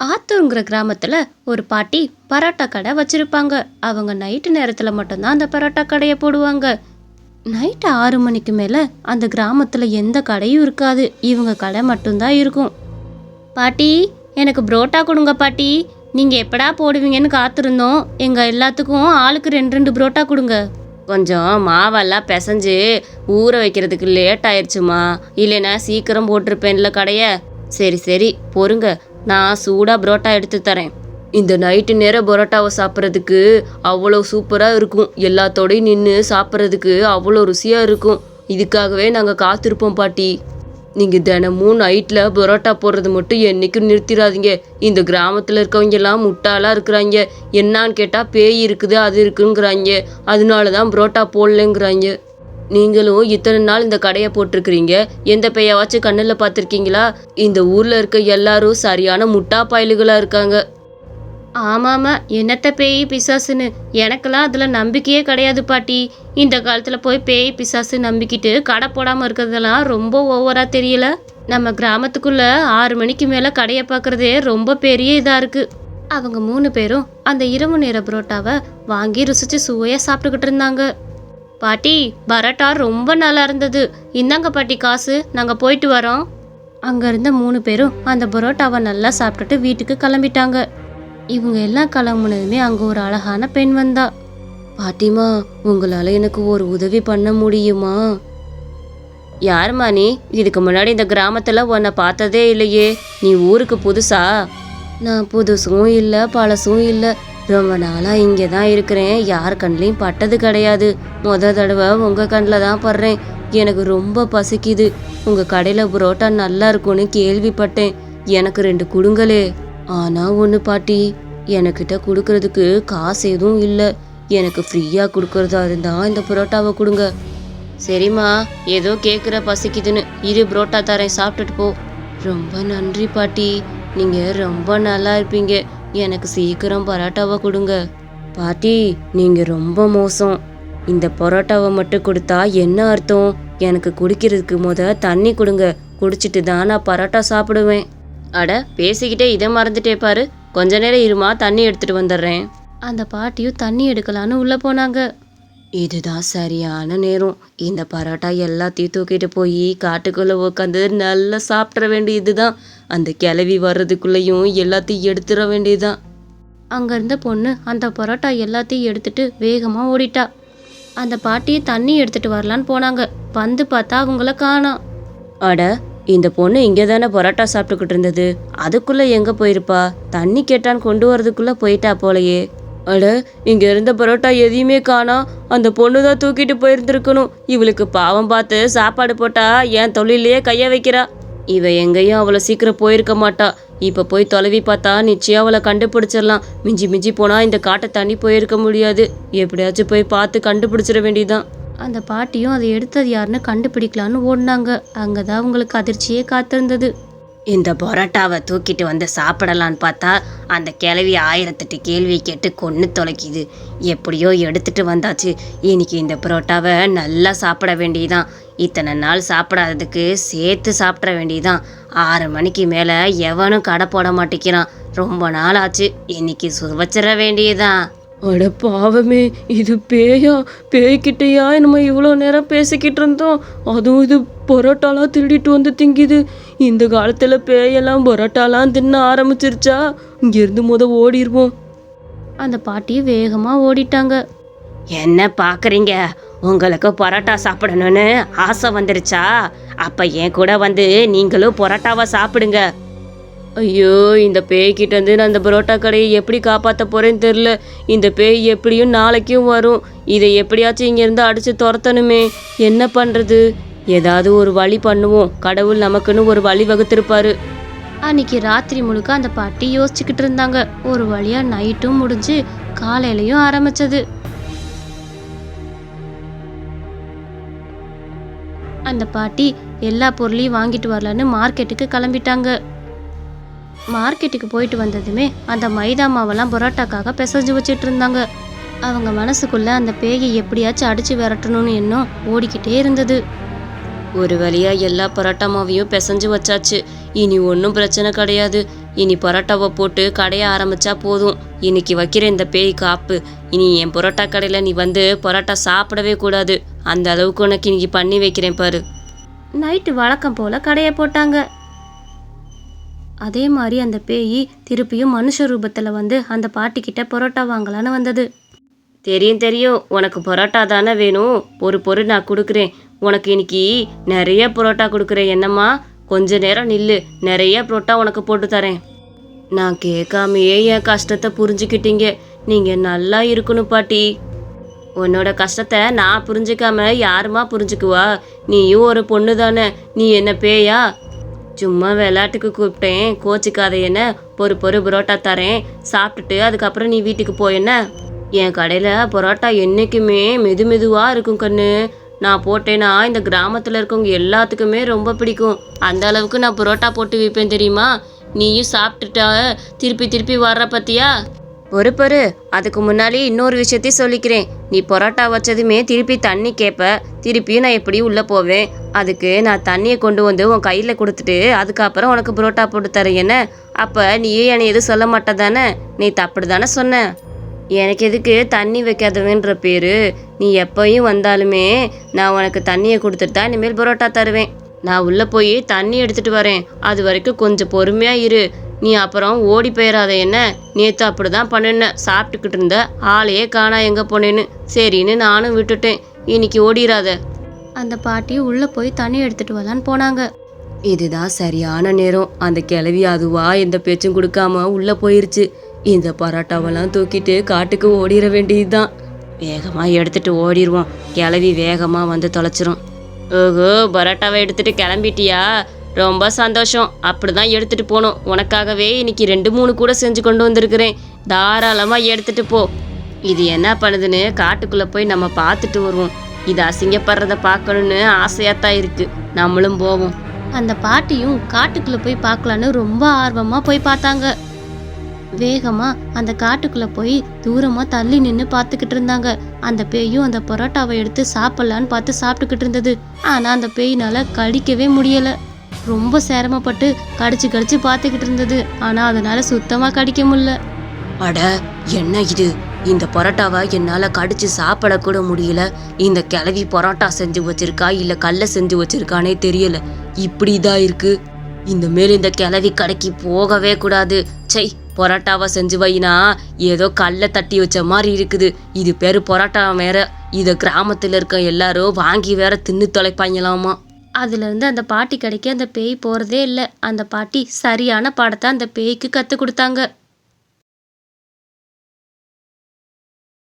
ஆத்தூருங்கிற கிராமத்துல ஒரு பாட்டி பரோட்டா கடை வச்சிருப்பாங்க. அவங்க நைட்டு நேரத்துல மட்டும்தான் அந்த பரோட்டா கடையை போடுவாங்க. நைட்டு 6 மணிக்கு மேல அந்த கிராமத்துல எந்த கடையும் இருக்காது. இவங்க கடை மட்டும்தான் இருக்கும். பாட்டி, எனக்கு புரோட்டா கொடுங்க பாட்டி. நீங்க எப்படா போடுவீங்கன்னு காத்திருந்தோம். எங்க எல்லாத்துக்கும் ஆளுக்கு 2 புரோட்டா கொடுங்க. கொஞ்சம் மாவெல்லாம் பிசைஞ்சு ஊற வைக்கிறதுக்கு லேட் ஆயிடுச்சுமா. இல்லைன்னா சீக்கிரம் போட்டிருப்பேன்ல கடையை. சரி சரி பொறுங்க, நான் சூடாக புரோட்டா எடுத்து தரேன். இந்த நைட்டு நேரம் பரோட்டாவை சாப்பிட்றதுக்கு அவ்வளோ சூப்பராக இருக்கும். எல்லாத்தோடையும் நின்று சாப்பிட்றதுக்கு அவ்வளோ ருசியாக இருக்கும். இதுக்காகவே நாங்கள் காத்திருப்போம் பாட்டி. நீங்கள் தினமும் நைட்டில் பரோட்டா போடுறது மட்டும் என்றைக்கும் நிறுத்திடாதீங்க. இந்த கிராமத்தில் இருக்கவங்கெல்லாம் முட்டாளாக இருக்கிறாங்க. என்னான்னு கேட்டால் பேய் இருக்குது அது இருக்குங்கிறாங்க. அதனால தான் பரோட்டா போடலைங்கிறாங்க. நீங்களும் இத்தனை நாள் இந்த கடையை போட்டிருக்கிறீங்க. எந்த பேயாவாச்சும் கண்ணில் பார்த்துருக்கீங்களா? இந்த ஊரில் இருக்க எல்லாரும் சரியான முட்டா பயலுகளாக இருக்காங்க. ஆமாம்மா, என்னத்த பேய் பிசாசுன்னு எனக்கெல்லாம் அதில் நம்பிக்கையே கிடையாது பாட்டி. இந்த காலத்தில் போய் பேய் பிசாசு நம்பிக்கிட்டு கடை போடாமல் இருக்கிறதெல்லாம் ரொம்ப ஓவராக தெரியல. நம்ம கிராமத்துக்குள்ள 6 மணிக்கு மேலே கடையை பார்க்குறதே ரொம்ப பெரிய இதாக இருக்குது. அவங்க 3 பேரும் அந்த இரவு நேர புரோட்டாவை வாங்கி ருசிச்சு சுவையாக சாப்பிட்டுக்கிட்டு இருந்தாங்க. பாட்டி, பரோட்டா ரொம்ப நல்லா இருந்தது. இந்தாங்க பாட்டி காசு, நாங்கள் போயிட்டு வரோம். அங்கே இருந்த 3 பேரும் அந்த பரோட்டாவை நல்லா சாப்பிட்டுட்டு வீட்டுக்கு கிளம்பிட்டாங்க. இவங்க எல்லாம் கிளம்புனதுமே அங்கே ஒரு அழகான பெண் வந்தா. பாட்டிமா, உங்களால் எனக்கு ஒரு உதவி பண்ண முடியுமா? யாருமா நீ? இதுக்கு முன்னாடி இந்த கிராமத்தில் உன்னை பார்த்ததே இல்லையே. நீ ஊருக்கு புதுசா? நான் புதுசும் இல்லை பழசும் இல்லை. ரொம்ப நாளாக இங்கே தான் இருக்கிறேன். யார் கண்ணிலையும் பட்டது கிடையாது. தடவை உங்கள் கண்ணில் தான் படுறேன். எனக்கு ரொம்ப பசிக்குது. உங்கள் கடையில் புரோட்டா நல்லா இருக்கும்னு கேள்விப்பட்டேன். எனக்கு 2 கொடுங்களே. ஆனால் ஒன்று பாட்டி, எனக்கிட்ட கொடுக்கறதுக்கு காசு எதுவும் இல்லை. எனக்கு ஃப்ரீயாக கொடுக்கறதா இருந்தால் இந்த புரோட்டாவை கொடுங்க. சரிம்மா, ஏதோ கேட்குற பசிக்குதுன்னு இரு புரோட்டா தரேன், சாப்பிட்டுட்டு போ. ரொம்ப நன்றி பாட்டி, நீங்கள் ரொம்ப நல்லா இருப்பீங்க. எனக்கு சீக்கிரம் பரோட்டாவை கொடுங்க. பாட்டி, நீங்கள் ரொம்ப மோசம். இந்த பரோட்டாவை மட்டும் கொடுத்தா என்ன அர்த்தம்? எனக்கு குடிக்கிறதுக்கு தண்ணி கொடுங்க. குடிச்சிட்டு தான் நான் பரோட்டா சாப்பிடுவேன். அட, பேசிக்கிட்டே இதை மறந்துட்டே பாரு. கொஞ்ச நேரம் இருமா, தண்ணி எடுத்துட்டு வந்துடுறேன். அந்த பாட்டியும் தண்ணி எடுக்கலான்னு உள்ளே போனாங்க. இதுதான் சரியான நேரம். இந்த பரோட்டா எல்லாத்தையும் தூக்கிட்டு போய் காட்டுக்குள்ளே உட்காந்து நல்லா சாப்பிட்ற வேண்டியதுதான். அந்த கிளவி வர்றதுக்குள்ளேயும் எல்லாத்தையும் எடுத்துட வேண்டியதுதான். அங்கே இருந்த பொண்ணு அந்த பரோட்டா எல்லாத்தையும் எடுத்துட்டு வேகமாக ஓடிட்டா. அந்த பாட்டியை தண்ணி எடுத்துட்டு வரலான்னு போனாங்க. வந்து பார்த்தா அவங்கள காணோம். அட, இந்த பொண்ணு இங்கே தானே பரோட்டா சாப்பிட்டுக்கிட்டு இருந்தது. அதுக்குள்ளே எங்கே போயிருப்பா? தண்ணி கேட்டான்னு கொண்டு வரதுக்குள்ளே போயிட்டா போலையே. அட, இங்கே இருந்த பரோட்டா எதையுமே காணா. அந்த பொண்ணு தான் தூக்கிட்டு போயிருந்துருக்கணும். இவளுக்கு பாவம் பார்த்து சாப்பாடு போட்டா என் தொழிலையே கைய வைக்கிறா. இவ எங்கேயும் அவ்வளோ சீக்கிரம் போயிருக்க மாட்டா. இப்போ போய் தொலைவி பார்த்தா நிச்சயம் அவளை கண்டுபிடிச்சிடலாம். மிஞ்சி மிஞ்சி போனால் இந்த காட்டை தண்ணி போயிருக்க முடியாது. எப்படியாச்சும் போய் பார்த்து கண்டுபிடிச்சிட வேண்டியதான். அந்த பாட்டியும் அதை எடுத்தது யாருன்னு கண்டுபிடிக்கலான்னு ஓடினாங்க. அங்கே தான் அவங்களுக்கு அதிர்ச்சியே காத்திருந்தது. இந்த பரோட்டாவை தூக்கிட்டு வந்து சாப்பிடலான்னு பார்த்தா அந்த கிளவி 1008 கேள்வி கேட்டு கொன்று தொலைக்குது. எப்படியோ எடுத்துட்டு வந்தாச்சு. இன்னைக்கு இந்த பரோட்டாவை நல்லா சாப்பிட வேண்டியதான். இத்தனை நாள் சாப்பிடாததுக்கு சேர்த்து சாப்பிட வேண்டியதான். 6 மணிக்கு மேலே எவனும் கடை போட மாட்டேங்கிறான். ரொம்ப நாள் ஆச்சு. இன்னைக்கு சுவைச்சிட வேண்டியதான். அட பாவமே, இது பேயா? பேய்கிட்டையா நம்ம இவ்வளோ நேரம் பேசிக்கிட்டு இருந்தோம்? அதுவும் இது பரோட்டாலாம் திருடிட்டு வந்து திங்குது. இந்த காலத்தில் பேயெல்லாம் பரோட்டாலாம் தின்ன ஆரம்பிச்சிருச்சா? இங்கேருந்து ஓடிடுவோம். அந்த பாட்டி வேகமாக ஓடிட்டாங்க. என்ன பார்க்குறீங்க? உங்களுக்கு பரோட்டா சாப்பிடணும்னு ஆசை வந்துருச்சா? அப்போ என் கூட வந்து நீங்களும் பரோட்டாவை சாப்பிடுங்க. ஐயோ, இந்த பேய்கிட்டேருந்து நான் இந்த பரோட்டா கடையை எப்படி காப்பாற்ற போகிறேன்னு தெரில. இந்த பேய் எப்படியும் நாளைக்கும் வரும். இதை எப்படியாச்சும் இங்கேருந்து அடித்து துரத்தணுமே. என்ன பண்ணுறது? ஏதாவது ஒரு வழி பண்ணுவோம். கடவுள் நமக்குன்னு ஒரு வழி வகுத்திருப்பாரு. அன்னைக்கு ராத்திரி முழுக்க அந்த பாட்டி யோசிச்சுக்கிட்டு இருந்தாங்க. ஒரு வழியா நைட்டும் முடிஞ்சு காலையிலையும் ஆரம்பிச்சது. அந்த பாட்டி எல்லா பொருளையும் வாங்கிட்டு வரலான்னு மார்க்கெட்டுக்கு கிளம்பிட்டாங்க. மார்க்கெட்டுக்கு போயிட்டு வந்ததுமே அந்த மைதா மாவெல்லாம் பரோட்டாக்காக பிசைஞ்சு வச்சுட்டு இருந்தாங்க. அவங்க மனசுக்குள்ள அந்த பேயை எப்படியாச்சும் அடிச்சு விரட்டணும்னு எண்ணம் ஓடிக்கிட்டே இருந்தது. ஒரு வழியாக எல்லா பரோட்டா மாவையும் பிசைஞ்சு வச்சாச்சு. இனி ஒன்றும் பிரச்சனை கிடையாது. இனி பரோட்டாவை போட்டு கடையை ஆரம்பிச்சா போதும். இன்னைக்கு வைக்கிற இந்த பேய் காப்பு. இனி என் பரோட்டா கடையில் நீ வந்து பரோட்டா சாப்பிடவே கூடாது. அந்த அளவுக்கு உனக்கு இன்னைக்கு பண்ணி வைக்கிறேன் பாரு. நைட்டு வழக்கம் போல் கடையை போட்டாங்க. அதே மாதிரி அந்த பேய் திருப்பியும் மனுஷ ரூபத்தில் வந்து அந்த பாட்டிக்கிட்ட பரோட்டா வாங்கலான்னு வந்தது. தெரியும், உனக்கு பரோட்டா தானே வேணும். ஒரு நான் கொடுக்குறேன். உனக்கு இன்னைக்கு நிறைய பரோட்டா கொடுக்குறேன். என்னம்மா, கொஞ்ச நேரம் நில்லு, நிறைய பரோட்டா உனக்கு போட்டு தரேன். நான் கேட்காமையே என் கஷ்டத்தை புரிஞ்சுக்கிட்டீங்க. நீங்கள் நல்லா இருக்கணும் பாட்டி. உன்னோட கஷ்டத்தை நான் புரிஞ்சுக்காம யாருமா புரிஞ்சுக்குவா? நீயும் ஒரு பொண்ணு தானே. நீ என்ன பேயா? சும்மா விளையாட்டுக்கு கூப்பிட்டேன், கோச்சிக்காத. என்ன பொறு பரோட்டா தரேன், சாப்பிட்டுட்டு அதுக்கப்புறம் நீ வீட்டுக்கு போயென்ன. என் கடையில் பரோட்டா என்றைக்குமே மெதுவாக இருக்கும் கண்ணு. நான் போட்டேன்னா இந்த கிராமத்தில் இருக்கவங்க எல்லாத்துக்குமே ரொம்ப பிடிக்கும். அந்த அளவுக்கு நான் பரோட்டா போட்டு விற்பேன் தெரியுமா? நீயும் சாப்பிட்டுட்டா திருப்பி வர்ற பத்தியா? பொறு அதுக்கு முன்னாடி இன்னொரு விஷயத்தையும் சொல்லிக்கிறேன். நீ பரோட்டா வச்சதுமே திருப்பி தண்ணி கேட்ப. திருப்பியும் நான் எப்படி உள்ளே போவேன்? அதுக்கு நான் தண்ணியை கொண்டு வந்து உன் கையில் கொடுத்துட்டு அதுக்கப்புறம் உனக்கு பரோட்டா போட்டு தரேன். என்ன அப்போ நீயே என்னை எதுவும் சொல்ல மாட்டேதானே? நீ அப்படி தானே சொன்ன. எனக்கு எதுக்கு தண்ணி வைக்காதவன்ற பேர்? நீ எப்போயும் வந்தாலுமே நான் உனக்கு தண்ணியை கொடுத்துட்டு தான் இனிமேல் பரோட்டா தருவேன். நான் உள்ளே போய் தண்ணி எடுத்துகிட்டு வரேன். அது வரைக்கும் கொஞ்சம் பொறுமையாக இரு. நீ அப்புறம் ஓடி போயிடாத. என்ன நேற்று அப்படி தான் பண்ணினேன். சாப்பிட்டுக்கிட்டு இருந்த ஆளையே காணா எங்கே போனேன்னு. சரின்னு நானும் விட்டுட்டேன். இன்னைக்கு ஓடிடாத. அந்த பாட்டி உள்ளே போய் தண்ணி எடுத்துகிட்டு வரலான்னு போனாங்க. இதுதான் சரியான நேரம். அந்த கிளவி அதுவா எந்த பேச்சும் கொடுக்காம உள்ளே போயிருச்சு. இந்த பரோட்டாவெல்லாம் தூக்கிட்டு காட்டுக்கு ஓடிட வேண்டியதுதான். வேகமாக எடுத்துட்டு ஓடிடுவோம். கிளவி வேகமாக வந்து தொலைச்சிரும். ஓஹோ, பரோட்டாவை எடுத்துட்டு கிளம்பிட்டியா? ரொம்ப சந்தோஷம். அப்படிதான் எடுத்துட்டு போகணும். உனக்காகவே இன்னைக்கு 2-3 கூட செஞ்சு கொண்டு வந்திருக்கிறேன். தாராளமாக எடுத்துட்டு போ. இது என்ன பண்ணுதுன்னு காட்டுக்குள்ளே போய் நம்ம பார்த்துட்டு வருவோம். இது அசிங்கப்படுறத பார்க்கணுன்னு ஆசையாத்தான் இருக்கு. நம்மளும் போவோம். அந்த பாட்டியும் காட்டுக்குள்ளே போய் பார்க்கலான்னு ரொம்ப ஆர்வமாக போய் பார்த்தாங்க. வேகமாக அந்த காட்டுக்குள்ளே போய் தூரமாக தள்ளி நின்று பார்த்துக்கிட்டு இருந்தாங்க. அந்த பேயும் அந்த பரோட்டாவை எடுத்து சாப்பிட்லான்னு பார்த்து சாப்பிட்டுக்கிட்டு இருந்தது. ஆனால் அந்த பேயினால் கடிக்கவே முடியலை. ரொம்ப சிரமப்பட்டு கடிச்சு பார்த்துக்கிட்டு இருந்தது. ஆனால் அதனால சுத்தமாக கடிக்க முடியல. அட, என்ன இது? இந்த பரோட்டாவை என்னால் கடிச்சு சாப்பிடக்கூட முடியல. இந்த கிளவி பரோட்டா செஞ்சு வச்சிருக்கா இல்லை கல்லை செஞ்சு வச்சிருக்கானே தெரியல. இப்படிதான் இருக்கு. இந்த மேல் இந்த கிளவி கடைக்கு போகவே கூடாது. சை, பரோட்டாவை செஞ்சு வைனா ஏதோ கல்லை தட்டி வச்ச மாதிரி இருக்குது. இது பேரு பரோட்டா வேற. இதை கிராமத்தில் இருக்க எல்லாரும் வாங்கி வேற தின்னு தொலைப்பாங்களாமா. அதுலேருந்து அந்த பாட்டி கடைக்கு அந்த பேய் போகிறதே இல்லை. அந்த பாட்டி சரியான பாடத்தை அந்த பேய்க்கு கற்றுக் கொடுத்தாங்க.